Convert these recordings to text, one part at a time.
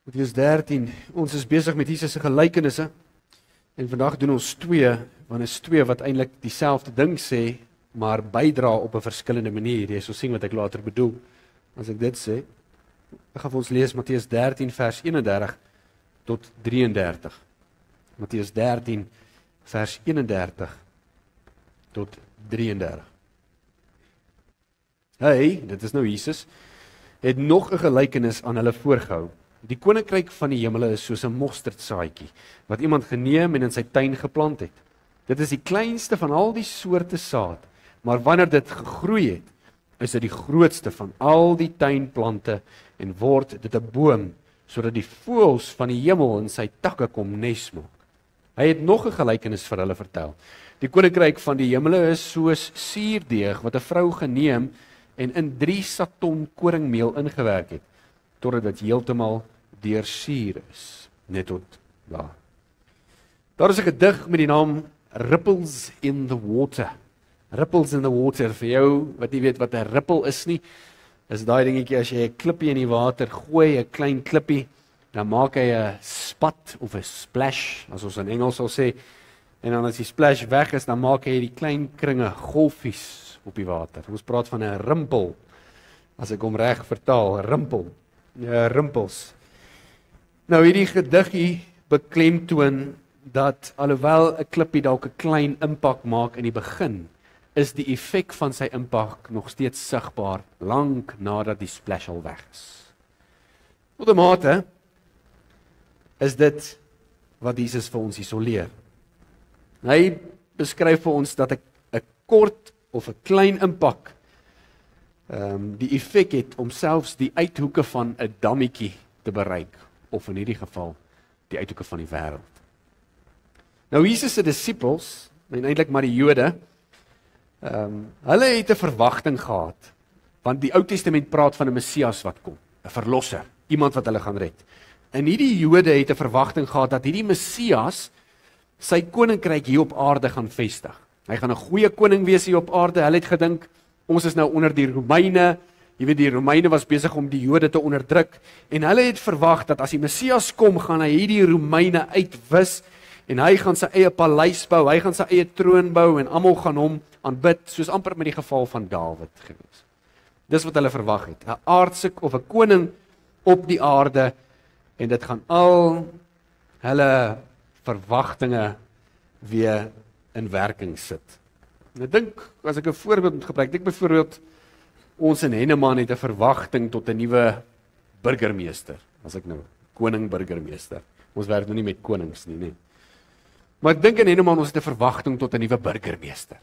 Matteus 13, ons is besig met Jesus se gelykenisse en vandag doen ons twee, want is twee wat eintlik dieselfde ding sê, maar bydra op 'n verskillende manier. Jy sal sien wat ek later bedoel as ek dit sê. Ek gaan vir ons lees Matteus 13 vers 31 tot 33. Matteus 13 vers 31 tot 33. Hy, dit is nou Jesus, het nog 'n gelykenis aan hulle voorgehou. Die koninkryk van die hemele is soos 'n mosterdsaadjie wat iemand geneem en in sy tuin geplant het. Dit is die kleinste van al die soorte saad, maar wanneer dit gegroei het, is dit die grootste van al die tuinplante en word dit 'n boom, sodat die voëls van die hemel in sy takke kom nes maak. Hy het nog 'n gelykenis vir hulle vertel. Die koninkryk van die hemele is soos suurdeeg wat 'n vrou geneem en in 3 saton koringmeel ingewerk het, totdat dit heeltemal deursuur is, net tot daar. Daar is 'n gedig met die naam Ripples in the Water. Ripples in the Water, vir jou wat nie weet wat 'n rippel is nie, is daai dingetjie as jy 'n klippie in die water gooi, 'n klein klippie, dan maak hy 'n spat of 'n splash, as ons in Engels sal sê, en dan as die splash weg is, dan maak hy die klein kringe golfies op die water. Ons praat van 'n rimpel, as ek hom reg vertaal, 'n rimpel. Ja, rimpels. Nou hierdie gediggie beklemtoon dat alhoewel 'n klippie dalk 'n klein impak maak in die begin, is die effek van sy impak nog steeds sigbaar lank nadat die splash al weg is. Tot 'n mate is dit wat Jesus vir ons isoleer. Hy beskryf vir ons dat 'n kort of 'n klein impak die effek het om selfs die uithoeke van 'n dammetjie te bereik, of in hierdie geval die uithoeke van die wêreld. Nou Jesus se disippels, en eintlik maar die Jode, hulle het 'n verwagting gehad, want die Ou Testament praat van 'n Messias wat kom, 'n verlosser, iemand wat hulle gaan red. En hierdie Jode het 'n verwagting gehad dat hierdie Messias sy koninkryk hier op aarde gaan vestig. Hy gaan 'n goeie koning wees hier op aarde. Hulle het gedink, ons is nou onder die Romeine. Jy weet, die Romeine was besig om die Jode te onderdruk, en hulle het verwag dat as die Messias kom, gaan hy hierdie Romeine uitwis, en hy gaan sy eie paleis bou, hy gaan sy eie troon bou, en almal gaan hom aanbid, soos amper met die geval van Dawid gewees. Dis wat hulle verwag het, 'n aardse of 'n koning op die aarde, en dit gaan al hulle verwagtinge weer in werking sit. En ek dink, as ek 'n voorbeeld moet gebruik, ek byvoorbeeld, ons in Henneman het 'n verwagting tot 'n nuwe burgemeester, as ek nou, koning-burgemeester. Ons werk nou nie met konings nie, nee. Maar ek dink in Henneman, ons het 'n verwagting tot 'n nuwe burgemeester.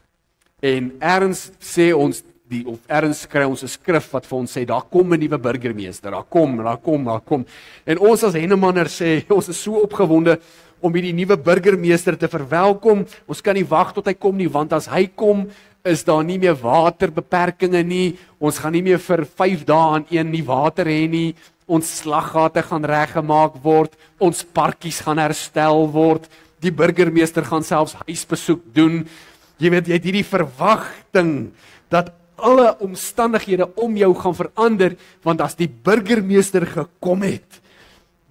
En ergens sê ons, of ergens kry ons 'n skrif wat vir ons sê, daar kom 'n nuwe burgemeester, daar kom. En ons as Hennemanners sê, ons is so opgewonde om hierdie nuwe burgemeester te verwelkom. Ons kan nie wag tot hy kom nie, want as hy kom, is daar nie meer waterbeperkings nie. Ons gaan nie meer vir 5 dae aan een nie water hê nie. Ons slaggate gaan reggemaak word. Ons parkies gaan herstel word. Die burgemeester gaan selfs huisbesoek doen. Jy weet, jy het hierdie verwagting dat alle omstandighede om jou gaan verander, want as die burgemeester gekom het,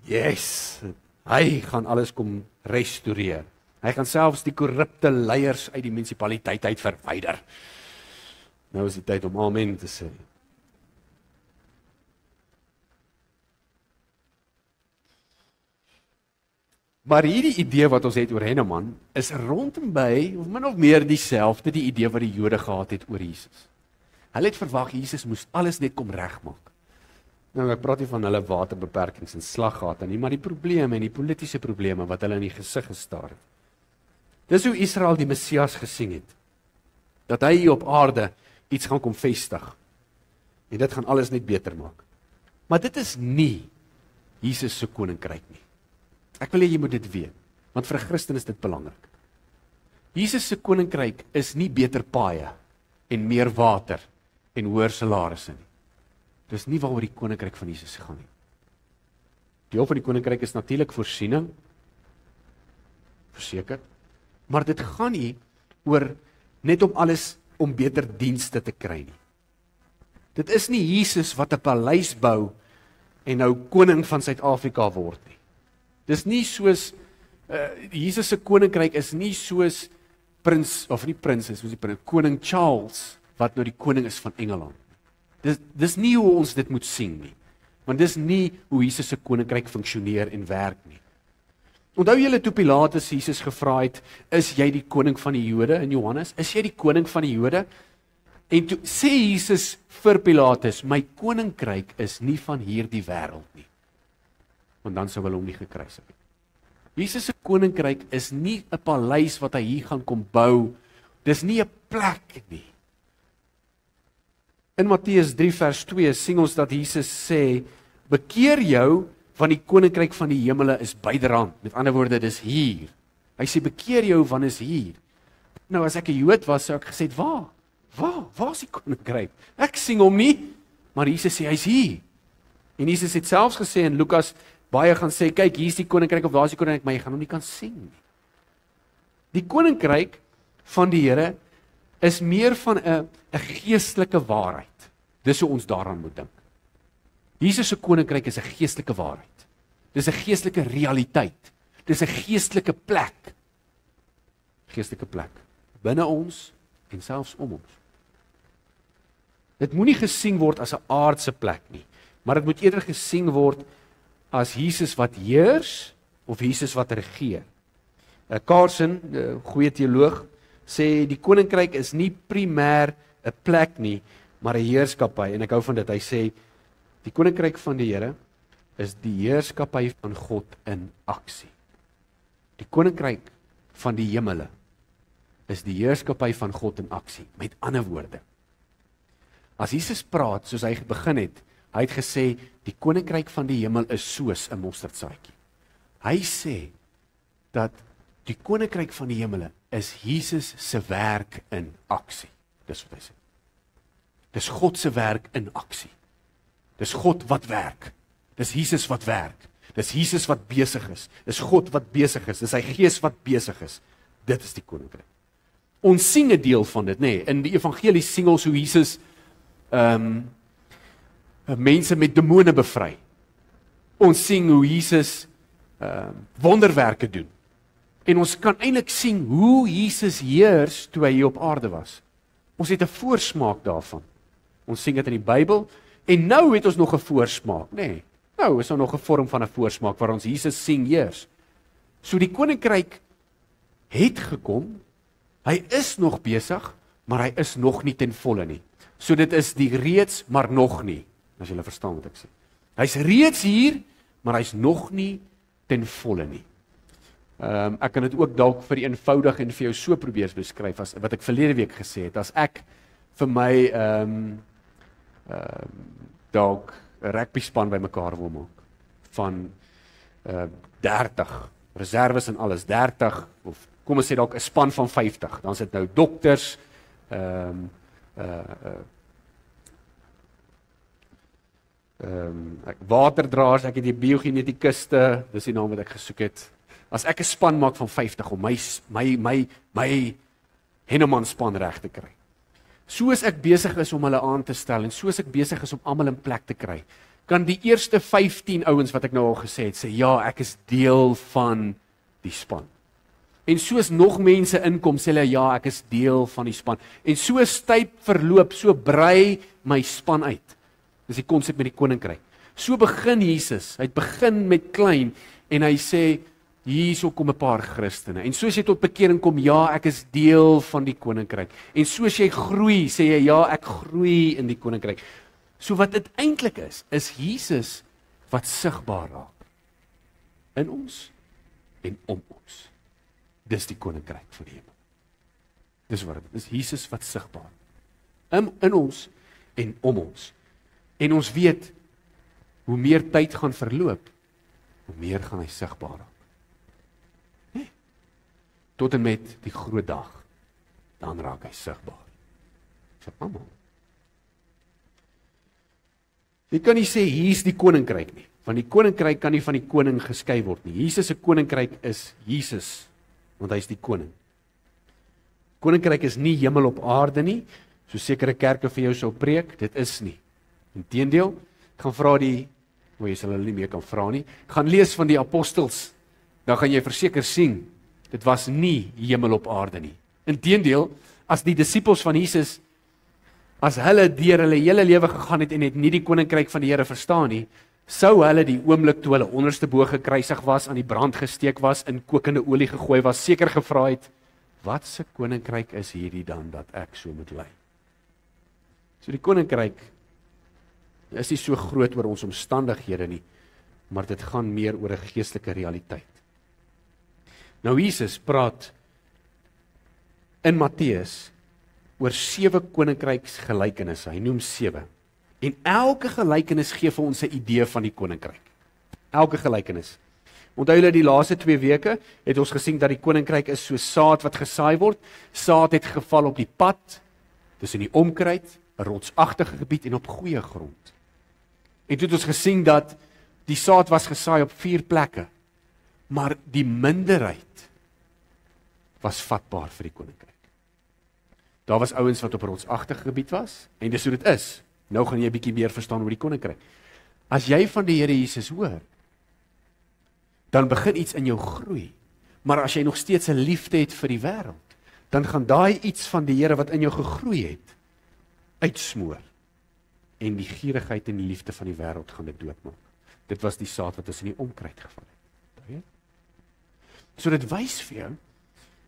yes, hy gaan alles kom restoreer. Hy gaan selfs die korrupte leiers uit die munisipaliteit uit verwyder. Nou is die tyd om amen te sê. Maar hierdie idee wat ons het oor Henneman, is rondom by, of min of meer dieselfde, die idee wat die Jode gehad het oor Jesus. Hulle het verwag, Jesus moes alles net kom regmaak. Nou, ek praat nie van hulle waterbeperkings en slaggate nie, maar die probleme en die politieke probleme wat hulle in die gesig gestaar het. Dis hoe Israel die Messias gesien het, dat hy hier op aarde iets gaan kom vestig, en dit gaan alles net beter maak. Maar dit is nie Jesus se koninkryk nie. Ek wil hê jy moet dit weet, want vir 'n Christen is dit belangrik. Jesus se koninkryk is nie beter paaie en meer water en hoër salarisse nie. Dis nie waaroor die koninkryk van Jesus gaan nie. Deel van die koninkryk is natuurlik voorsiening, verseker, maar dit gaan nie oor net om alles om beter dienste te kry nie. Dit is nie Jesus wat 'n paleis bou en nou koning van Suid-Afrika word nie. Dis nie soos Jesus se koninkryk is nie soos koning Charles wat nou die koning is van Engeland. Dis nie hoe ons dit moet sien nie. Want dis nie hoe Jesus se koninkryk funksioneer en werk nie. Onthou julle toe Pilatus Jesus gevra het, is jy die koning van die Jode in Johannes? Is jy die koning van die Jode? En toe sê Jesus vir Pilatus, my koninkryk is nie van hierdie wêreld nie. Want dan sou hulle hom nie gekruisig het. Jesus se koninkryk is nie 'n paleis wat hy hier gaan kom bou. Dis nie 'n plek nie. In Matteus 3 vers 2 sien ons dat Jesus sê, bekeer jou, want die koninkryk van die hemele is byderhand. Met ander woorde, dis hier. Hy sê, bekeer jou, want is hier. Nou, as ek 'n Jood was, sou ek gesê, waar is die koninkryk? Ek sien hom nie, maar Jesus sê, hy's hier. En Jesus het selfs gesê in Lukas, baie gaan sê, kyk, hier is die koninkryk, of daar is die koninkryk, maar jy gaan hom nie kan sien nie. Die koninkryk van die Here is meer van 'n geestelike waarheid. Dis hoe ons daaraan moet dink. Jesus se koninkryk is 'n geestelike waarheid. Dis 'n geestelike realiteit. Dis 'n geestelike plek. Geestelike plek binne ons en selfs om ons. Dit moenie gesien word as 'n aardse plek nie, maar dit moet eerder gesien word as Jesus wat heers of Jesus wat regeer. Carson, 'n goeie teoloog, sê die koninkryk is nie primêr 'n plek nie, maar 'n heerskappy. En ek hou van dit. Hy sê die koninkryk van die Here is die heerskappy van God in aksie. Die koninkryk van die hemele is die heerskappy van God in aksie. Met ander woorde, as Jesus praat soos hy begin het, hy het gesê die koninkryk van die hemel is soos 'n mosterdsaadjie. Hy sê dat die koninkryk van die hemele is Jesus se werk in aksie. Dis wat hy sê. Dis God se werk in aksie. Dis God wat werk. Dis Jesus wat werk. Dis Jesus wat besig is. Dis God wat besig is. Dis sy gees wat besig is. Dit is die koninkryk. Ons sien 'n deel van dit, nê. In die evangelie sien ons hoe Jesus mense met demone bevry. Ons sien hoe Jesus wonderwerke doen. En ons kan eintlik sien hoe Jesus heers toe hy hier op aarde was. Ons het 'n voorsmaak daarvan. Ons sien dit in die Bybel en nou het ons nog 'n voorsmaak, nê. Nou is daar nog 'n vorm van 'n voorsmaak waar ons Jesus sien heers. So die koninkryk het gekom. Hy is nog besig, maar hy is nog nie ten volle nie. So dit is die reeds, maar nog nie. As julle verstaan wat ek sê. Hy's reeds hier, maar hy's nog nie ten volle nie. Ek kan dit ook dalk vir eenvoudig en vir jou so probeer beskryf as wat ek verlede week gesê het. As ek vir my dalk 'n rugby span bymekaar wil maak van 30 reserves en alles, 30 of kom ons sê dalk 'n span van 50. Dan sit nou dokters, waterdraers, ek het die biogenetikuste, dis die naam wat ek gesoek het. As ek 'n span maak van 50 om my Henneman span reg te kry. Soos ek besig is om hulle aan te stel en soos ek besig is om almal in plek te kry, kan die eerste 15 ouens wat ek nou al gesê het, sê ja, ek is deel van die span. En soos nog mense inkom, sê hulle ja, ek is deel van die span. En soos tyd verloop, so brei my span uit. Dis die konsep met die koninkryk. So begin Jesus. Hy begin met klein en hy sê hierso kom 'n paar Christene. En soos jy tot bekering kom, ja, ek is deel van die koninkryk. En soos jy groei, sê jy ja, ek groei in die koninkryk. So wat dit eintlik is Jesus wat sigbaar raak in ons en om ons. Dis die koninkryk van die hemel. Dis wat dit is. Jesus wat sigbaar in ons en om ons. En ons weet hoe meer tyd gaan verloop, hoe meer gaan hy sigbaar raak. Tot en met die groot dag, dan raak hy sigbaar. Vir almal. Jy kan nie sê hier's die koninkryk nie, want die koninkryk kan nie van die koning geskei word nie. Jesus se koninkryk is Jesus, want hy is die koning. Koninkryk is nie hemel op aarde nie, so sekere kerke vir jou sou preek, dit is nie. Inteendeel, ek gaan vra die waar jy sal hulle nie meer kan vra nie. Gaan lees van die apostels, dan gaan jy verseker sien, dit was nie hemel op aarde nie. Inteendeel, as die disippels van Jesus, as hulle deur hulle hele lewe gegaan het en het nie die koninkryk van die Here verstaan nie, sou hulle die oomblik toe hulle onderste bo gekruisig was, aan die brand gesteek was, in kokende olie gegooi was, seker gevra het, wat se koninkryk is hierdie dan dat ek so moet ly? So die koninkryk is nie so groot oor ons omstandighede nie, maar dit gaan meer oor 'n geestelike realiteit. Nou Jesus praat in Matteus oor 7 koninkryksgelykenisse. Hy noem 7. En elke gelykenis gee vir ons 'n idee van die koninkryk. Elke gelykenis. Onthou julle die laaste 2 weke het ons gesien dat die koninkryk is so saad wat gesaai word. Saad het geval op die pad, tussen die onkruid, 'n rotsagtige gebied en op goeie grond. En toe het ons gesien dat die saad was gesaai op 4 plekke, maar die minderheid was vatbaar vir die koninkryk. Daar was ouens wat op 'n rotsagtige gebied was, en dis hoe dit is. Nou gaan jy 'n bietjie meer verstaan oor die koninkryk. As jy van die Here Jesus hoor, dan begin iets in jou groei. Maar as jy nog steeds 'n liefde het vir die wêreld, dan gaan daai iets van die Here wat in jou gegroei het, uitsmoor. En die gierigheid en die liefde van die wêreld gaan dit doodmaak. Dit was die saad wat tussen die onkruid geval het. So dit wys vir jou,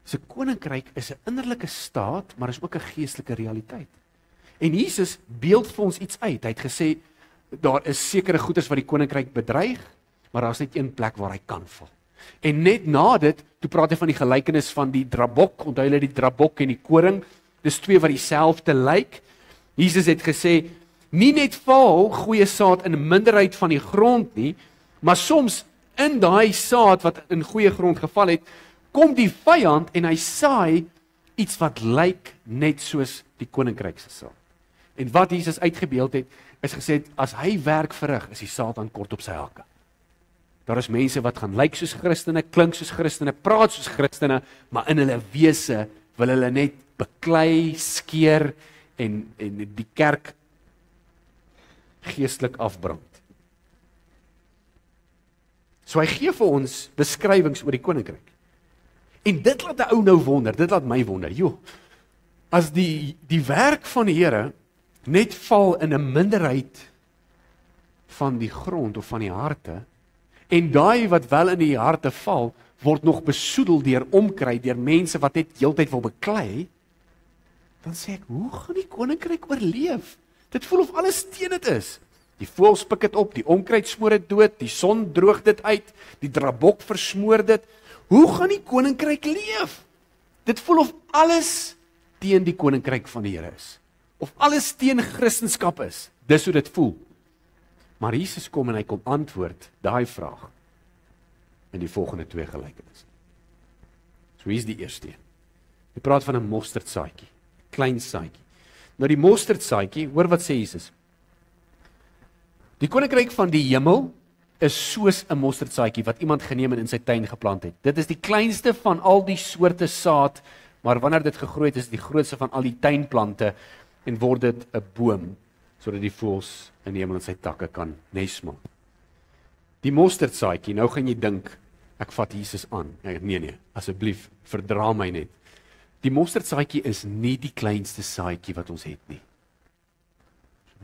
se koninkryk is 'n innerlike staat, maar is ook 'n geestelike realiteit. En Jesus beeld vir ons iets uit. Hy het gesê, daar is sekere goeders wat die koninkryk bedreig, maar daar is net een plek waar hy kan val. En net na dit, toe praat hy van die gelykenis van die drabok, onthou julle die drabok en die koring, dis 2 wat dieselfde lyk. Jesus het gesê, nie net val goeie saad in 'n minderheid van die grond nie, maar soms in daai saad wat in goeie grond geval het, kom die vyand en hy saai iets wat lyk net soos die koninkryk se saad. En wat Jesus uitgebeeld het, is gesê, as hy werk verrig, is die Satan kort op sy hakke. Daar is mense wat gaan lyk soos Christene, klink soos Christene, praat soos Christene, maar in hulle wese wil hulle net beklei, skeer en die kerk geestelik afbrand. So hy gee vir ons beskrywings oor die koninkryk. En dit laat 'n ou nou wonder, dit laat my wonder, joh, as die werk van die Here net val in 'n minderheid van die grond of van die harte, en daai wat wel in die harte val, word nog besoedel deur omkry, deur mense wat net heeltyd wil beklei, dan sê ek, hoe gaan die koninkryk oorleef? Dit voel of alles teen dit is. Die voëls pik dit op, die onkruid smoor dit dood, die son droog dit uit, die drabok versmoor dit. Hoe gaan die koninkryk leef? Dit voel of alles teen die koninkryk van die Here is. Of alles teen Christendom is. Dis hoe dit voel. Maar Jesus kom en hy kom antwoord daai vraag in die volgende 2 gelykenisse. So hier is die eerste een. Hy praat van 'n mosterdsaadjie, klein saadjie. Nou die mosterdsaadjie, hoor wat sê Jesus? Die koninkryk van die hemel is soos 'n mosterdsaadjie wat iemand geneem en in sy tuin geplant het. Dit is die kleinste van al die soorte saad, maar wanneer dit gegroei het, is dit die grootste van al die tuinplante en word dit 'n boom, sodat die voëls in die hemel in sy takke kan nes maak. Die mosterdsaadjie, nou gaan jy dink, ek vat Jesus aan. Nee, asseblief, verdra my net. Die mosterdsaadjie is nie die kleinste saadjie wat ons het nie.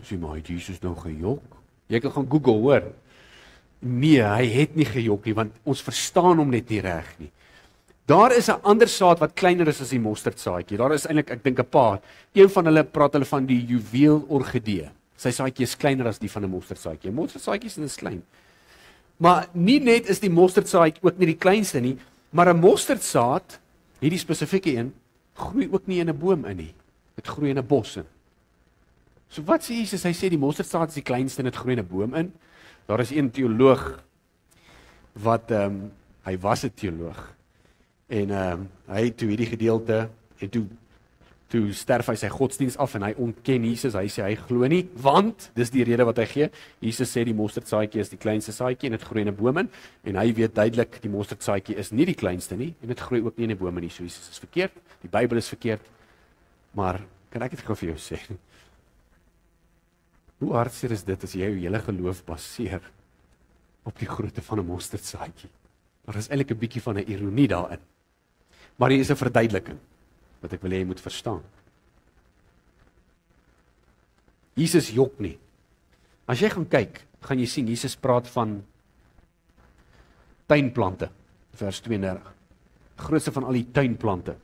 Sê maar, het Jesus nou gejok? Jy kan gaan Google, hoor. Nee, hy het nie gejok nie, want ons verstaan hom net nie reg nie. Daar is 'n ander saad wat kleiner is as die mosterdsaadjie. Daar is eintlik, ek dink 'n paar. Een van hulle praat hulle van die juweelorgidee. Sy saadjie is kleiner as die van 'n mosterdsaadjie. 'n Mosterdsaadjie is klein. Maar nie net is die mosterdsaadjie ook nie die kleinste nie, maar 'n mosterdsaad, hierdie spesifieke een, groei ook nie in 'n boom in nie. Dit groei in 'n bos in. So wat sê Jesus? Hy sê die mosterdsaad is die kleinste en dit groei in 'n boom in. Daar is een teoloog wat hy was 'n teoloog en hy toe hierdie gedeelte en toe sterf hy sy godsdiens af en hy ontken Jesus. Hy sê hy glo nie, want dis die rede wat hy gee. Jesus sê die mosterdsaadjie is die kleinste saadjie en dit groei in 'n boom in, en hy weet duidelik die mosterdsaadjie is nie die kleinste nie en dit groei ook nie in 'n boom nie. So Jesus is verkeerd, die Bybel is verkeerd. Maar kan ek dit gou vir jou sê? Hoe hartseer is dit as jy jou hele geloof baseer op die grootte van 'n mosterdsaadjie. Maar daar is eintlik 'n bietjie van 'n ironie daarin. Maar hier is 'n verduideliking wat ek wil hê jy moet verstaan. Jesus jok nie. As jy gaan kyk, gaan jy sien Jesus praat van tuinplante, vers 32. Grootste van al die tuinplante.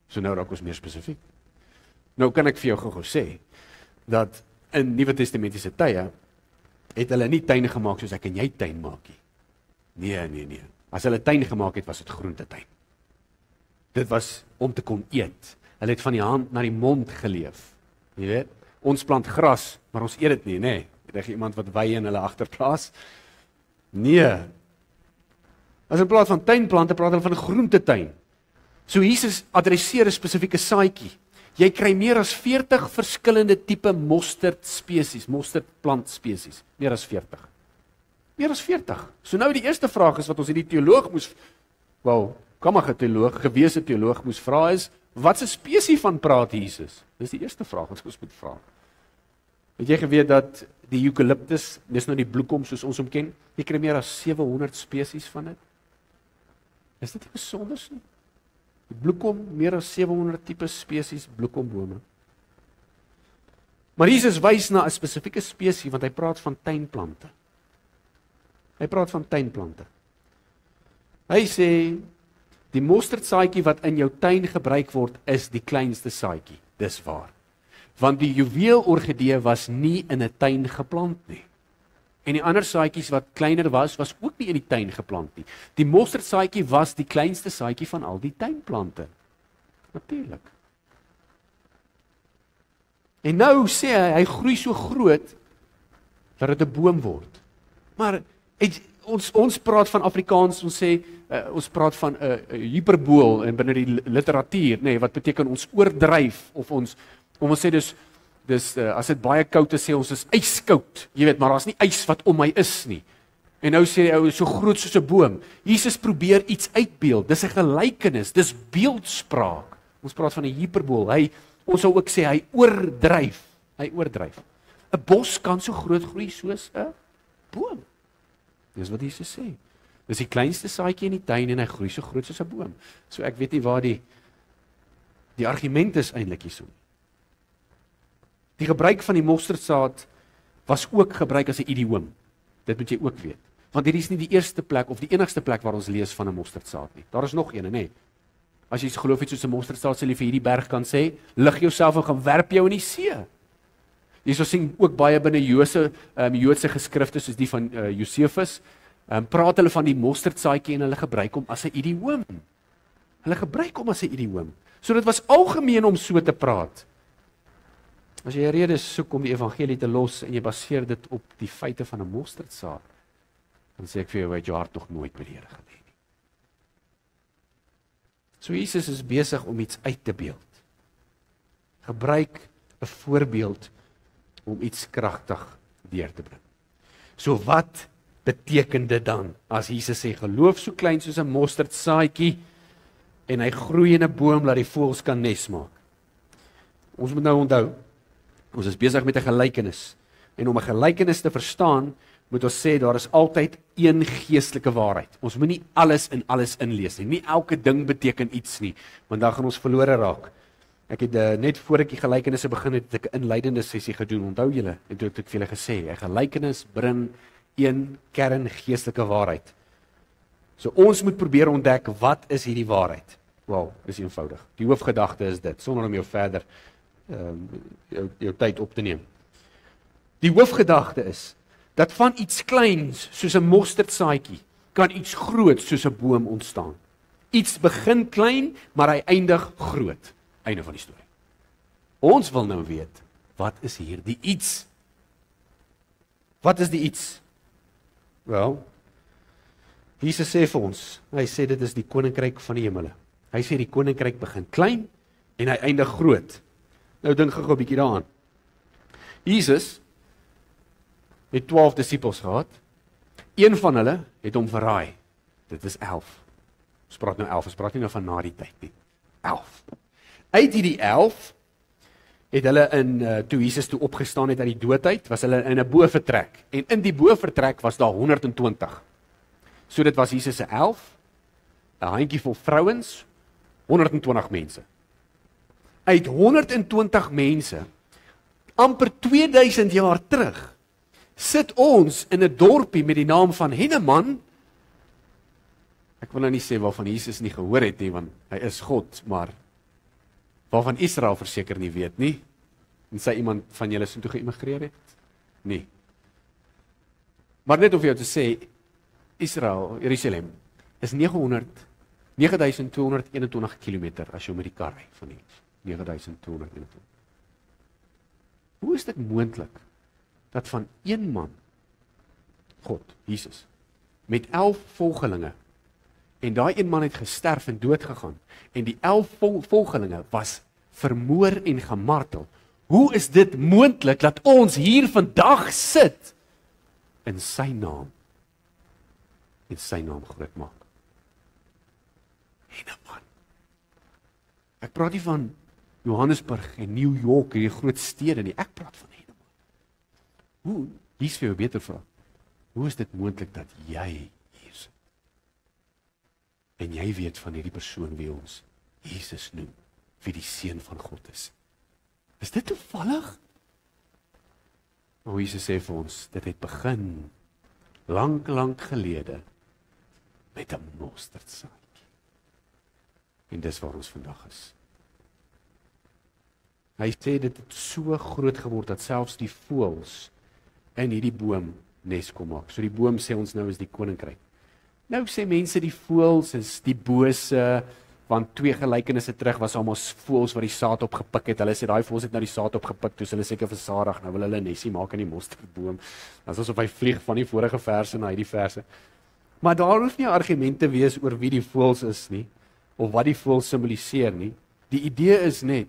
So nou raak ons meer spesifiek. Nou kan ek vir jou gou sê dat in Nuwe Testamentiese tye het hulle nie tuine gemaak soos ek en jy tuin maak nie. Nee. As hulle tuin gemaak het, was dit groentetuin. Dit was om te kon eet. Hulle het van die hand na die mond geleef. Jy weet, ons plant gras, maar ons eet dit nie, nê? Het jy iemand wat wei in hulle agterplaas? Nee. As hulle praat van tuinplante, praat hulle van 'n groentetuin. So Jesus adresseer 'n spesifieke saadjie. Jy kry meer as 40 verskillende tipe mosterdplant spesies. Meer as 40. Meer as 40. So nou die eerste vraag is wat ons hierdie teoloog moes, kammige teoloog, gewese teoloog moes vra is, wat 'n spesie van praat Jesus? Dis die eerste vraag wat ons moet vra. Het jy geweet dat die eucalyptus, dis nou die bloekom soos ons hom ken, jy kry meer as 700 spesies van dit? Is dit nie besonders nie? Die bloekom, meer as 700 tipe spesies bloekombome. Maar Jesus wys na 'n spesifieke spesie, want hy praat van tuinplante. Hy praat van tuinplante. Hy sê, die mosterdsaadjie wat in jou tuin gebruik word, is die kleinste saadjie. Dis waar. Want die juweelorgidee was nie in 'n tuin geplant nie. En die ander saadjies wat kleiner was ook nie in die tuin geplant nie. Die mosterdsaadjie was die kleinste saadjie van al die tuinplante. Natuurlik. En nou sê hy groei so groot dat dit 'n boom word. Maar ons praat van Afrikaans, ons sê ons praat van 'n hiperbool en binne die literatuur, nê, wat beteken ons oordryf of ons sê dis as dit baie koud is, sê ons is yskoud. Jy weet, maar daar's nie ys wat om my is nie. En nou sê die ou so groot soos 'n boom. Jesus probeer iets uitbeeld. Dis 'n gelykenis, dis beeldspraak. Ons praat van 'n hiperbool. Ons sou ook sê hy oordryf. Hy oordryf. 'n Bos kan so groot groei soos 'n boom. Dis wat Jesus sê. Dis die kleinste saadjie in die tuin en hy groei so groot soos 'n boom. So ek weet nie waar die argument is eintlik hierso. Die gebruik van die mosterdsaad was ook gebruik as 'n idioom. Dit moet jy ook weet. Want hierdie is nie die eerste plek of die enigste plek waar ons lees van 'n mosterdsaad nie. Daar is nog een, nê. As jy geloof iets soos 'n mosterdsaad, sal jy vir hierdie berg kan sê, lig jouself en gaan werp jou in die see. Hierso sien ook baie binne Joodse geskrifte soos die van Josefus, praat hulle van die mosterdsaadjie en hulle gebruik hom as 'n idioom. Hulle gebruik hom as 'n idioom. So dit was algemeen om so te praat. As jy 'n rede soek om die evangelie te los en jy baseer dit op die feite van 'n mosterdsaad, dan sê ek vir jou, het jou hart nog nooit by die Here gelê nie. So Jesus is besig om iets uit te beeld. Gebruik 'n voorbeeld om iets kragtig deur te bring. So wat beteken dit dan as Jesus sê geloof so klein soos 'n mosterdsaadjie en hy groei in 'n boom laat die voëls kan nes maak? Ons moet nou onthou, ons is besig met 'n gelykenis. En om 'n gelykenis te verstaan, moet ons sê daar is altyd een geestelike waarheid. Ons moet nie alles in alles inlees nie. Nie elke ding beteken iets nie, want dan gaan ons verlore raak. Ek het net voor ek die gelykenisse begin het ek 'n inleidende sessie gedoen. Onthou julle, het ek vir julle gesê, 'n gelykenis bring een kern geestelike waarheid. So ons moet probeer ontdek wat is hierdie waarheid. Wel, dis eenvoudig. Die hoofgedagte is dit, sonder om jou verder jou tyd op te neem. Die hoofgedagte is dat van iets kleins soos 'n mosterdsaadjie kan iets groot soos 'n boom ontstaan. Iets begin klein, maar hy eindig groot. Einde van die storie. Ons wil nou weet, wat is hier die iets? Wat is die iets? Wel, Jesus sê vir ons, hy sê dit is die koninkryk van die hemele. Hy sê die koninkryk begin klein en hy eindig groot. Nou dink gou 'n bietjie daaraan. Jesus het 12 disippels gehad. Een van hulle het hom verraai. Dit is 11. Ons praat nou 11, ons praat nie nou van na die tyd nie. 11. Uit hierdie 11 het hulle toe Jesus toe opgestaan het uit die dood uit, was hulle in 'n bovertrek. En in die bovertrek was daar 120. So dit was Jesus se 11, 'n handjievol vrouens, 120 mense. Uit 120 mense, amper 2000 jaar terug, sit ons in 'n dorpie met die naam van Henneman. Ek wil nou nie sê waarvan Jesus nie gehoor het nie, want hy is God, maar waarvan Israel verseker nie weet nie. En sy iemand van julle so toe geïmmigreer het? Nee. Maar net om vir jou te sê, Israel, Jerusalem, is 9221 kilometer as jy met die kar ry van hier. 9221. Hoe is dit moontlik dat van een man, God, Jesus, met 11 volgelinge, en daai een man het gesterf en dood gegaan, en die 11 volgelinge was vermoor en gemartel. Hoe is dit moontlik dat ons hier vandag sit in sy naam en sy naam groot maak? Henneman. Ek praat nie van Johannesburg en New York, hierdie groot stede nie. Ek praat van Henneman. Hoe, hier's vir jou 'n beter vraag. Hoe is dit moontlik dat jy hier sit? En jy weet van hierdie persoon wie ons Jesus noem, wie die Seun van God is. Is dit toevallig? Maar Jesus sê vir ons, dit het begin lank gelede met 'n mosterdsaadjie. En dis waar ons vandag is. Hy sê dit het so groot geword dat selfs die voëls in hierdie boom nes kom maak. So die boom sê ons nou is die koninkryk. Nou sê mense die voëls is die bose, want 2 gelykenisse terug was almal voëls wat die saad opgepik het. Hulle sê daai voëls het nou die saad opgepik, toe hulle seker versadig, nou wil hulle nesie maak in die mosterdboom. Dit is asof hy vlieg van die vorige verse na hierdie verse. Maar daar hoef nie 'n argument te wees oor wie die voëls is nie, of wat die voëls simboliseer nie. Die idee is net,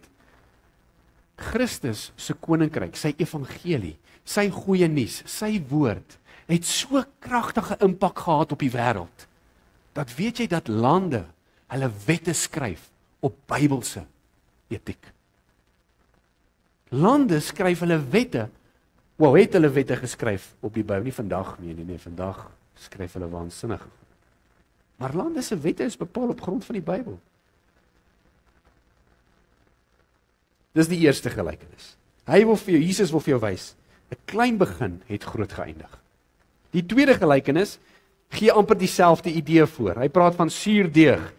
Christus se koninkryk, sy evangelie, sy goeie nuus, sy woord, het so kragtige impak gehad op die wêreld, dat weet jy dat lande hulle wette skryf op Bybelse etiek. Lande skryf hulle wette, het hulle wette geskryf op die Bybel, nie vandag nie, vandag skryf hulle waansinnige. Maar lande se wette is bepaal op grond van die Bybel. Dis die eerste gelykenis. Jesus wil vir jou wys, 'n klein begin het groot geëindig. Die tweede gelykenis gee amper dieselfde idee voor. Hy praat van suurdeeg.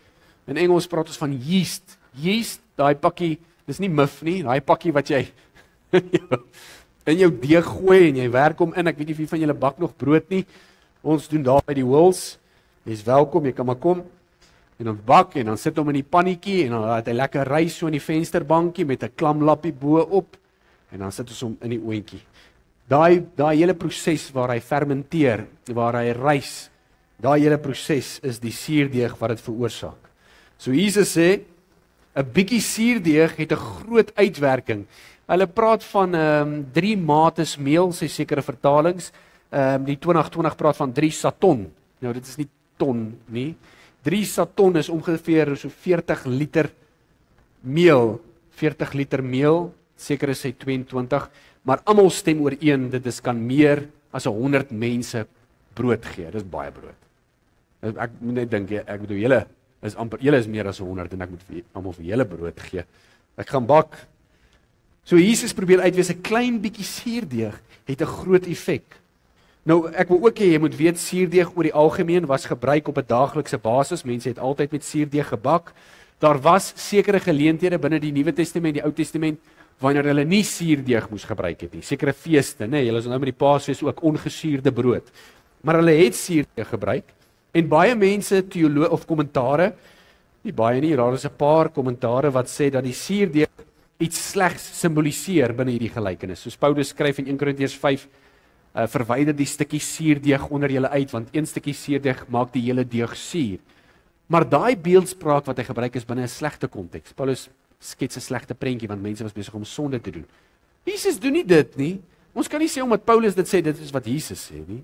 In Engels praat ons van yeast. Yeast, daai pakkie, dis nie mif nie, daai pakkie wat jy in jou deeg gooi en jy werk hom in. Ek weet nie wie van julle bak nog brood nie. Ons doen daar by die Wills. Jy's welkom, jy kan maar kom. En dan bak en dan sit hom in die pannetjie en dan het hy lekker rys so in die vensterbankie met 'n klamlappie bo-op en dan sit ons hom in die oondjie. Daai hele proses waar hy fermenteer, waar hy rys, daai hele proses is die suurdeeg wat dit veroorsaak. So Jesus sê, 'n bietjie suurdeeg het 'n groot uitwerking. Hulle praat van 3 mates meel, sê sekere vertalings. Die 2020 praat van 3 saton. Nou dit is nie ton nie. 3 saton is ongeveer so 40 liter meel. 40 liter meel, seker is hy 22, maar almal stem ooreen, dit kan meer as 100 mense brood gee. Dis baie brood. Ek moet net dink, ek bedoel, julle is meer as 100 en ek moet almal vir julle brood gee. Ek gaan bak. So Jesus probeer uitwys, 'n klein bietjie suurdeeg het 'n groot effek. Nou, ek wil ook hê jy moet weet, suurdeeg oor die algemeen was gebruik op 'n daaglikse basis. Mense het altyd met suurdeeg gebak. Daar was sekere geleenthede binne die Nuwe Testament, die Ou Testament, wanneer hulle nie suurdeeg moes gebruik het nie. Sekere feeste, nê, julle is nou met die Paasfees ook ongesuurde brood. Maar hulle het suurdeeg gebruik. En baie mense, teoloë of kommentare, nie baie nie, daar is 'n paar kommentare wat sê dat die suurdeeg iets slegs simboliseer binne hierdie gelykenis. Soos Paulus skryf in 1 Korintiërs 5, verwyder die stukkie suurdeeg onder julle uit, want 1 stukkie suurdeeg maak die hele deeg suur. Maar daai beeldspraak wat hy gebruik is binne 'n slegte konteks. Paulus skets 'n slegte prentjie, want mense was besig om sonde te doen. Jesus doen nie dit nie. Ons kan nie sê omdat Paulus dit sê, dit is wat Jesus sê nie.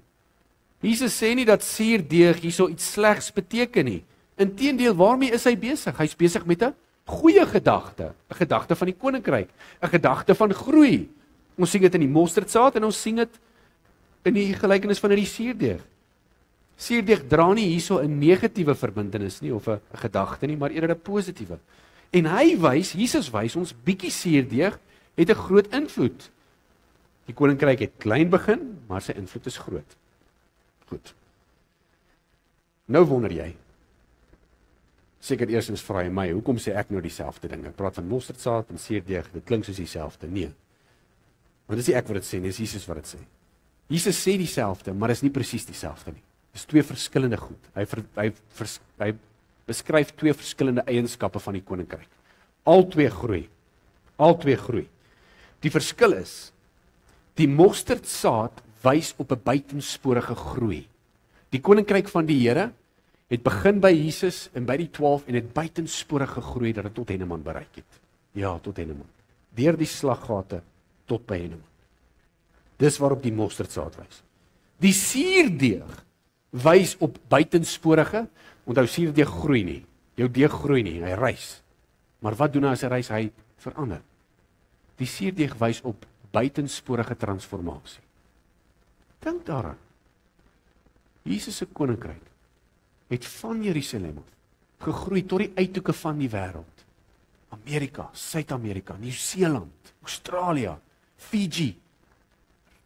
Jesus sê nie dat suurdeeg hierso iets slegs beteken nie. Inteendeel, waarmee is hy besig? Hy's besig met 'n Goeie gedagte, 'n gedagte van die koninkryk, 'n gedagte van groei. Ons sien dit in die mosterdsaad en ons sien dit in die gelykenis van die suurdeeg. Suurdeeg dra nie hierso 'n negatiewe verbintenis nie of 'n gedagte nie, maar eerder 'n positiewe. En Jesus wys ons bietjie suurdeeg het 'n groot invloed. Die koninkryk het klein begin, maar sy invloed is groot. Goed. Nou wonder jy. Seker eerstens vra jy my, hoekom sê ek nou dieselfde ding? Ek praat van mosterdsaad en suurdeeg, dit klink soos dieselfde. Nee. Want dis nie ek wat dit sê nie, dis Jesus wat dit sê. Jesus sê dieselfde, maar is nie presies dieselfde nie. Dis twee verskillende goed. Hy beskryf twee verskillende eienskappe van die koninkryk. Albei groei. Albei groei. Die verskil is, die mosterdsaad wys op 'n buitensporige groei. Die koninkryk van die Here het begin by Jesus en by die 12 en het buitensporig gegroei dat dit tot Henneman bereik het. Ja, tot Henneman. Deur die slaggate tot by Henneman. Dis waarop die mosterdsaad wys. Die suurdeeg wys op buitensporige, onthou suurdeeg groei nie. Jou deeg groei nie, hy rys. Maar wat doen hy as hy rys? Hy verander. Die suurdeeg wys op buitensporige transformasie. Dink daaraan. Jesus se koninkryk het van Jerusalem af gegroei tot die uithoeke van die wêreld. Amerika, Suid-Amerika, Nieu-Seeland, Australië, Fiji,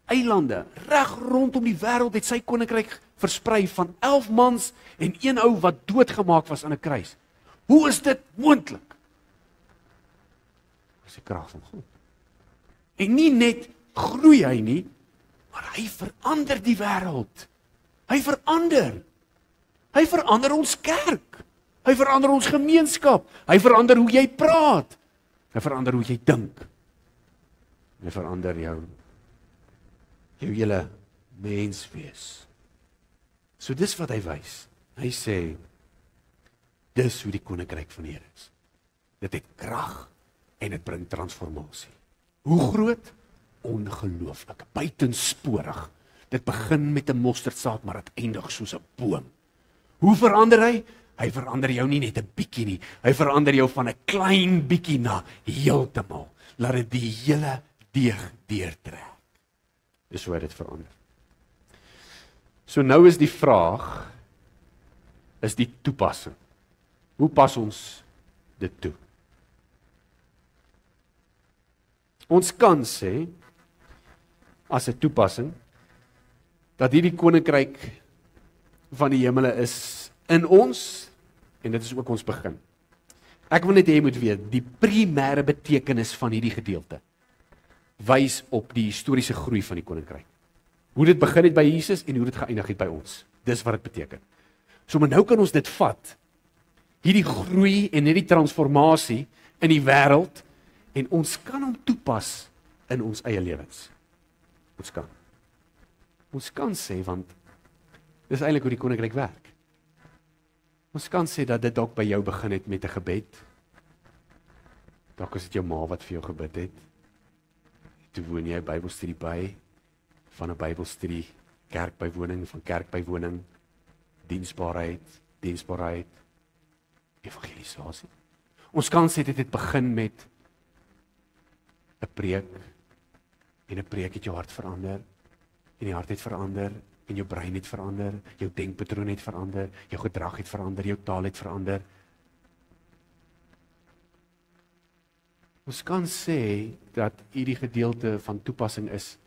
eilande, reg rondom die wêreld het sy koninkryk versprei van 11 mans en een ou wat doodgemaak was aan 'n kruis. Hoe is dit moontlik? Dis die krag van God. En nie net groei hy nie, maar hy verander die wêreld. Hy verander. Hy verander ons kerk. Hy verander ons gemeenskap. Hy verander hoe jy praat. Hy verander hoe jy dink. Hy verander jou hele menswees. So dis wat hy wys. Hy sê, dis hoe die koninkryk van die Here is. Dit het krag en dit bring transformasie. Hoe groot? Ongelooflik, buitensporig. Dit begin met 'n mosterdsaad, maar dit eindig soos 'n boom. Hoe verander hy? Hy verander jou nie net 'n bietjie nie. Hy verander jou van 'n klein bietjie na heeltemal. Laat dit die hele deeg deurtrek. Dis hoe dit verander. So nou is die vraag, is die toepassing. Hoe pas ons dit toe? Ons kan sê, as 'n toepassing, dat hierdie koninkryk van die hemele is in ons, en dit is ook ons begin. Ek wil net hê jy moet weet, die primêre betekenis van hierdie gedeelte wys op die historiese groei van die koninkryk. Hoe dit begin het by Jesus en hoe dit geëindig het by ons. Dis wat dit beteken. So maar nou kan ons dit vat, hierdie groei en hierdie transformasie in die wêreld, en ons kan hom toepas in ons eie lewens. Ons kan. Ons kan sê, want dis eintlik hoe die koninkryk werk. Ons kan sê dat dit dalk by jou begin het met 'n gebed. Dalk is dit jou ma wat vir jou gebid het. Toe woon jy 'n Bybelstudie by, van 'n Bybelstudie, kerkbywoning, van kerkbywoning, diensbaarheid, evangelisasie. Ons kan sê dit het begin met 'n preek, en 'n preek het jou hart verander, en die hart het verander, en jou brein het verander, jou denkpatroon het verander, jou gedrag het verander, jou taal het verander. Ons kan sê dat hierdie gedeelte van toepassing is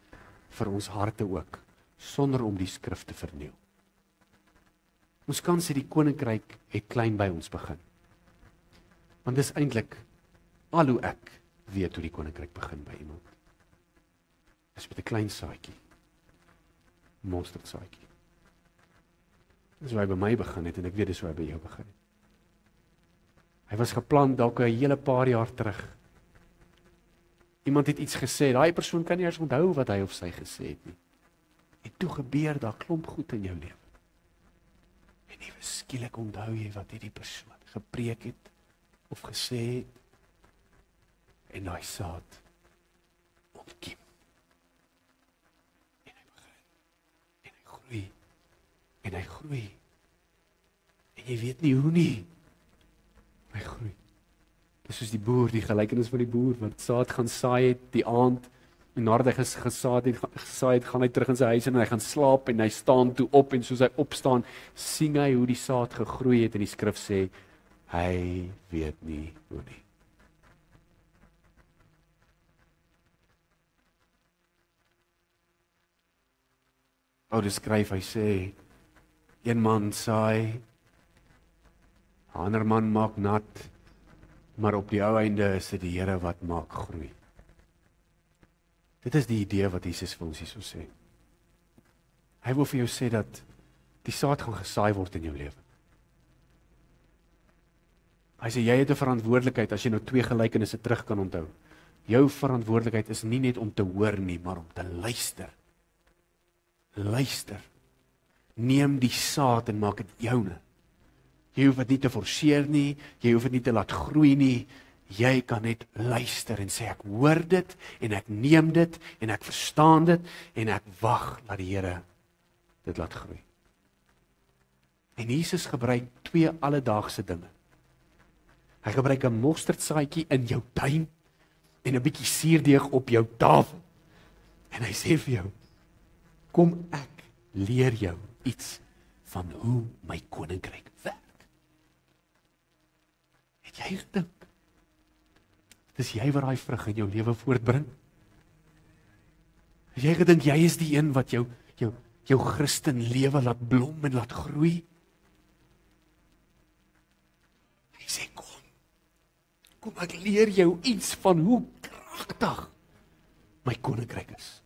vir ons harte ook, sonder om die skrif te verniel. Ons kan sê die koninkryk het klein by ons begin. Want dis eintlik al hoe ek weet hoe die koninkryk begin by iemand. Dis met 'n klein saadjie. Mosterdsaadjie. Dis hoe hy by my begin het en ek weet dis hoe hy by jou begin het. Hy was geplant dalk 'n hele paar jaar terug. Iemand het iets gesê, daai persoon kan nie eens onthou wat hy of sy gesê het nie. En toe gebeur daar klomp goed in jou lewe. En ewe skielik onthou jy wat hierdie persoon gepreek het of gesê het. En daai saad ontkiem. En hy begin. En hy groei. En hy groei. En jy weet nie hoe nie. Hy groei. Dis soos die boer, die gelykenis van die boer wat saad gaan saai het die aand en nadat hy gesaai het, gaan hy terug in sy huis en hy gaan slaap en hy staan toe op en soos hy opstaan, sien hy hoe die saad gegroei het en die skrif sê, hy weet nie hoe nie. Paulus skryf, hy sê, een man saai, 'n ander man maak nat, maar op die ou einde is dit die Here wat maak groei. Dit is die idee wat Jesus vir ons hierso sê. Hy wil vir jou sê dat die saad gaan gesaai word in jou lewe. Hy sê, jy het 'n verantwoordelikheid as jy nou 2 gelykenisse terug kan onthou. Jou verantwoordelikheid is nie net om te hoor nie, maar om te luister. Luister. Neem die saad en maak dit joune. Jy hoef dit nie te forceer nie, jy hoef dit nie te laat groei nie. Jy kan net luister en sê, ek hoor dit, en ek neem dit, en ek verstaan dit, en ek wag dat die Here dit laat groei. En Jesus gebruik 2 alledaagse dinge. Hy gebruik 'n mosterdsaadjie in jou tuin, en 'n bietjie suurdeeg op jou tafel. En hy sê vir jou, kom ek leer jou iets van hoe my koninkryk werk. Het jy gedink? Dis jy wat daai vrug in jou lewe voortbring? Het jy gedink jy is die een wat jou Christen lewe laat blom en laat groei? Hy sê, kom ek leer jou iets van hoe kragtig my koninkryk is.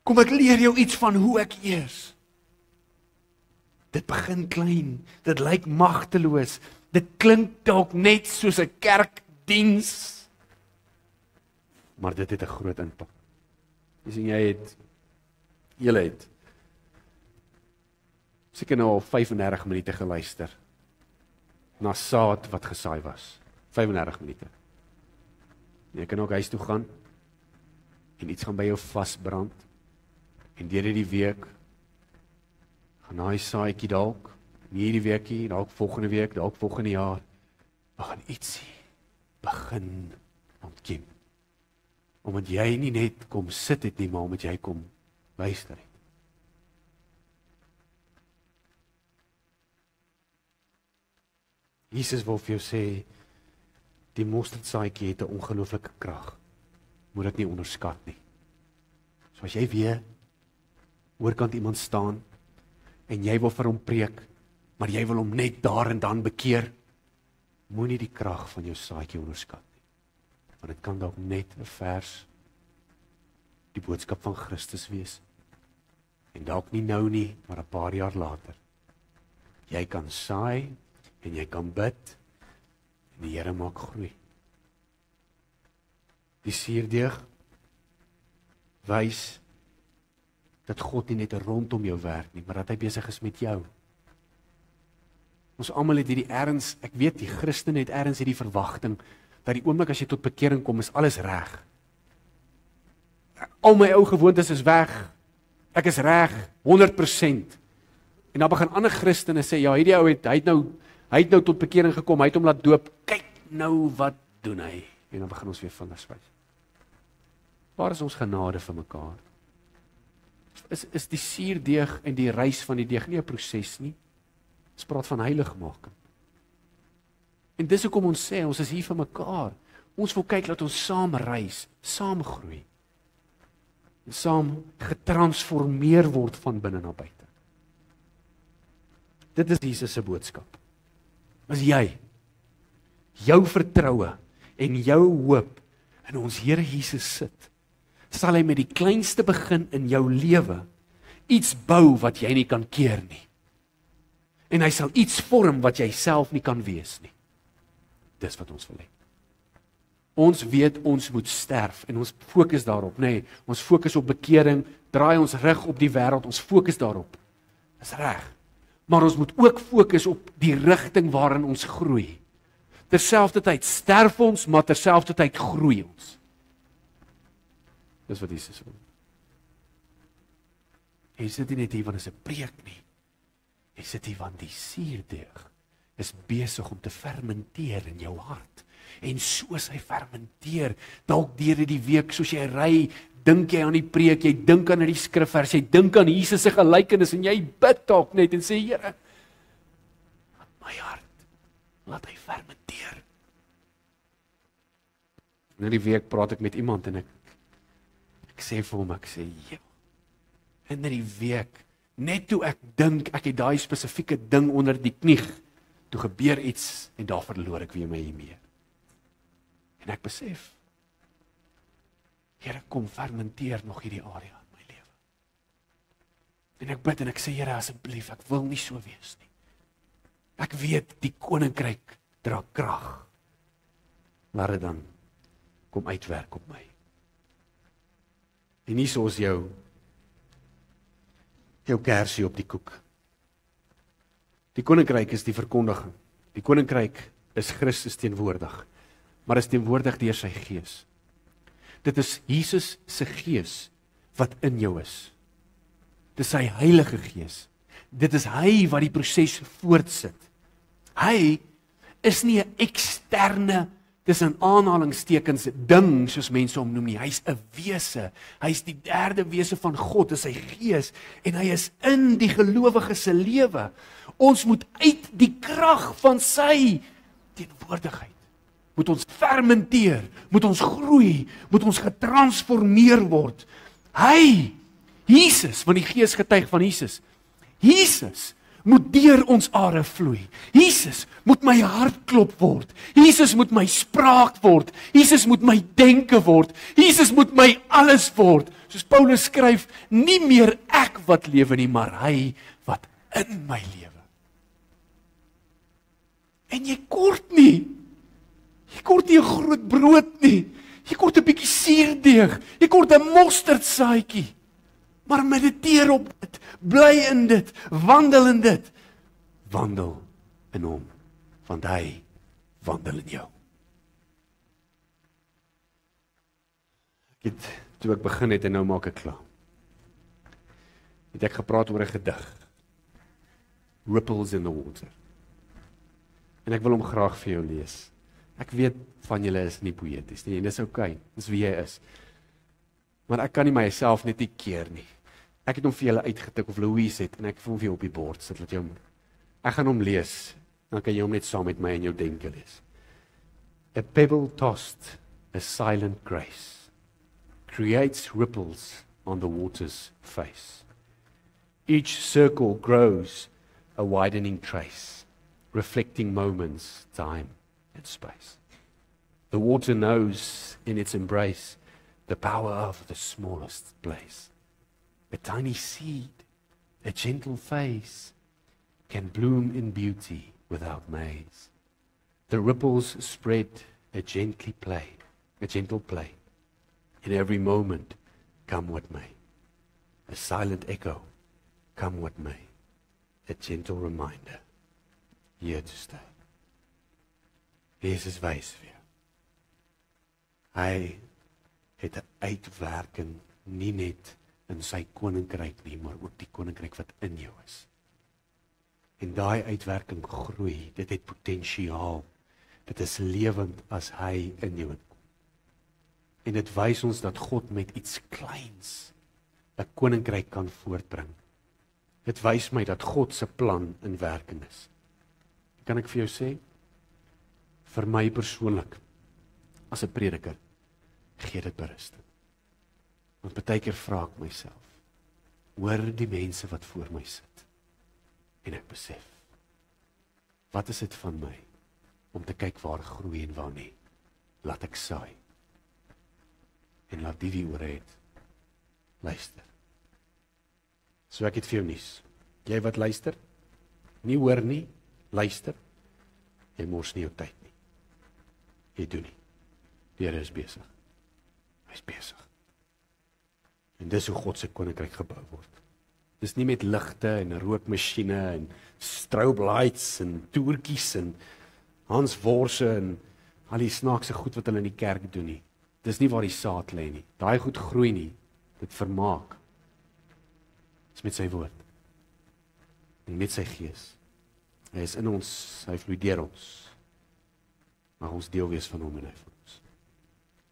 Kom ek leer jou iets van hoe ek eers. Dit begin klein, dit lyk magteloos, dit klink dalk net soos 'n kerkdiens, maar dit het 'n groot impak. Jy sien, julle het seker nou al 35 minute geluister na saad wat gesaai was. 35 minute. Jy kan ook huis toe gaan en iets gaan by jou vasbrand. En deur hierdie week gaan daai saadjie dalk, nie hierdie weekie, dalk volgende week, dalk volgende jaar, gaan ietsie begin ontkiem. Omdat jy nie net kom sit het nie, maar omdat jy kom luister het. Jesus wil vir jou sê, die mosterdsaadjie het 'n ongelooflike krag. Moet dit nie onderskat nie. So as jy weer oorkant iemand staan en jy wil vir hom preek, maar jy wil hom net daar en dan bekeer, moenie die krag van jou saadjie onderskat nie. Want dit kan dalk net 'n vers, die boodskap van Christus wees. En dalk nie nou nie, maar 'n paar jaar later. Jy kan saai en jy kan bid en die Here maak groei. Die suurdeeg wys dat God nie net rondom jou werk nie, maar dat hy besig is met jou. Ons almal het hierdie erns, ek weet die Christen het erns hierdie verwagting, dat die oomblik as jy tot bekering kom, is alles reg. Al my ou gewoontes is weg, ek is reg, 100%. En dan begin ander Christene sê, ja, hierdie ou hy het nou tot bekering gekom, hy het hom laat doop, kyk nou wat doen hy? En dan begin ons weer vingers wys. Waar is ons genade vir mekaar? Is die suurdeeg en die rys van die deeg nie 'n proses nie? Ons praat van heiligmaking. En dis hoekom ons sê, ons is hier vir mekaar. Ons wil kyk dat ons saam reis, saam groei. En saam getransformeer word van binne na buite. Dit is Jesus se boodskap. As jy jou vertroue en jou hoop in ons Here Jesus sit, sal hy met die kleinste begin in jou lewe iets bou wat jy nie kan keer nie. En hy sal iets vorm wat jy self nie kan wees nie. Dis wat ons wil hê. Ons weet ons moet sterf en ons fokus daarop, nee, ons fokus op bekering, draai ons rug op die wêreld, ons fokus daarop. Dis reg. Maar ons moet ook fokus op die rigting waarin ons groei. Terselfdertyd sterf ons, maar terselfdertyd groei ons. Dis wat Jesus wil. Hy sit nie net hier want dit is 'n preek nie. Hy sit hier want die suurdeeg is besig om te fermenteer in jou hart. En soos hy fermenteer, dalk deur die week, soos jy ry, dink jy aan die preek, jy dink aan die skrifvers, jy dink aan Jesus se gelykenis en jy bid dalk net en sê, Here, my hart, laat hy fermenteer. Nou die week praat ek met iemand en ek sê vir hom, ek sê, ja, in die week, net toe ek dink, ek het daai spesifieke ding onder die knie, toe gebeur iets en daar verloor ek weer my hiermee. En ek besef, Here, kom fermenteer nog hierdie area in my lewe. En ek bid en ek sê, Here, asseblief, ek wil nie so wees nie. Ek weet, die koninkryk dra krag. Laat dit dan kom uitwerk op my. En nie soos jou kersie op die koek. Die koninkryk is die verkondiging. Die koninkryk is Christus teenwoordig, maar is teenwoordig deur sy gees. Dit is Jesus se gees wat in jou is. Dit is sy Heilige Gees. Dit is hy wat die proses voortsit. Hy is nie 'n eksterne, tussen aanhalingstekens ding, soos mense hom noem nie. Hy's 'n wese. Hy's die derde wese van God, is sy gees, en hy is in die gelowige se lewe. Ons moet uit die krag van sy teenwoordigheid, moet ons fermenteer, moet ons groei, moet ons getransformeer word. Hy, Jesus, want die Gees getuig van Jesus, Jesus moet deur ons are vloei. Jesus moet my hart klop word. Jesus moet my spraak word. Jesus moet my denke word. Jesus moet my alles word. Soos Paulus skryf, nie meer ek wat lewe nie, maar hy wat in my lewe. En jy kort nie. Jy kort nie 'n groot brood nie. Jy kort 'n bietjie suurdeeg. Jy kort 'n mosterdsaadjie. Maar mediteer op dit, bly in dit, wandel in dit. Wandel in hom, want hy wandel in jou. Toe ek begin het en nou maak ek klaar, het ek gepraat oor 'n gedig, Ripples in the Water. En ek wil hom graag vir jou lees. Ek weet van julle is nie poëties nie, en dis oukei, dis wie jy is. Maar ek kan nie myself net nie keer nie. Ek het hom vir julle uitgetik, of Louise het, en ek het hom vir jou op die bord sit, ek gaan hom lees, dan kan jy hom net saam met my in jou denke lees. A pebble tossed, a silent grace, creates ripples on the water's face. Each circle grows a widening trace, reflecting moments, time, and space. The water knows in its embrace the power of the smallest place. A tiny seed, a gentle face, can bloom in beauty without maze. The ripples spread a gentle play. In every moment, come what may. A silent echo, come what may. A gentle reminder, here to stay. Jesus wys weer. Hy het 'n uitwerking nie net in sy koninkryk nie, maar ook die koninkryk wat in jou is. En daai uitwerking groei, dit het potensiaal. Dit is lewend as hy in jou kom. En dit wys ons dat God met iets kleins 'n koninkryk kan voortbring. Dit wys my dat God se plan in werking is. Kan ek vir jou sê? Vir my persoonlik, as 'n prediker, gee dit berusting. Want baie keer vra ek myself, hoor die mense wat voor my sit, en ek besef, wat is dit van my, om te kyk waar groei en waar nie, laat ek saai, en laat die oor het, luister. So ek het vir jou nuus, jy wat luister, nie hoor nie, luister, jy mors nie jou tyd nie, jy doen nie, die Here is besig, hy is besig. En dis hoe God se koninkryk gebou word. Dis nie met ligte en rookmasjiene en strobe lights en toertjies en Hans Worse en al die snaakse goed wat hulle in die kerk doen nie. Dis nie waar die saad lê nie. Daai goed groei nie. Dit vermaak. Dis met sy woord. En met sy gees. Hy is in ons, hy vloei deur ons. mag ons deel wees van hom en hy van ons.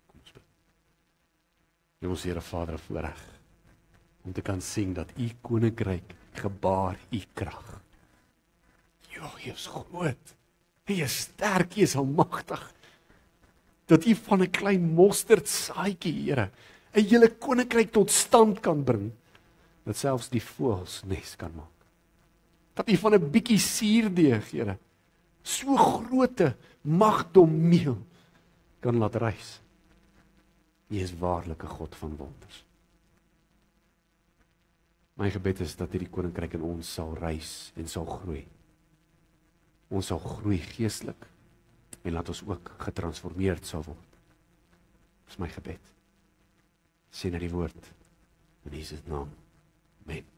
Kom ons bid. Ons Here Vader, voorreg om te kan sien dat u koninkryk gebaar u krag. Ja, hy is groot. Hy is sterk, hy is almagtig. Dat u van 'n klein mosterdsaadjie, Here, 'n hele koninkryk tot stand kan bring. Dat selfs die voëls nes kan maak. Dat u van 'n bietjie suurdeeg, Here, so groote magdom meel kan laat reis. U is waarlik 'n God van wonders. My gebed is dat hierdie koninkryk in ons sal reis en sal groei. Ons sal groei geestelik en laat ons ook getransformeerd sal word. Dis my gebed. Sien na die woord in Jesus naam. Amen.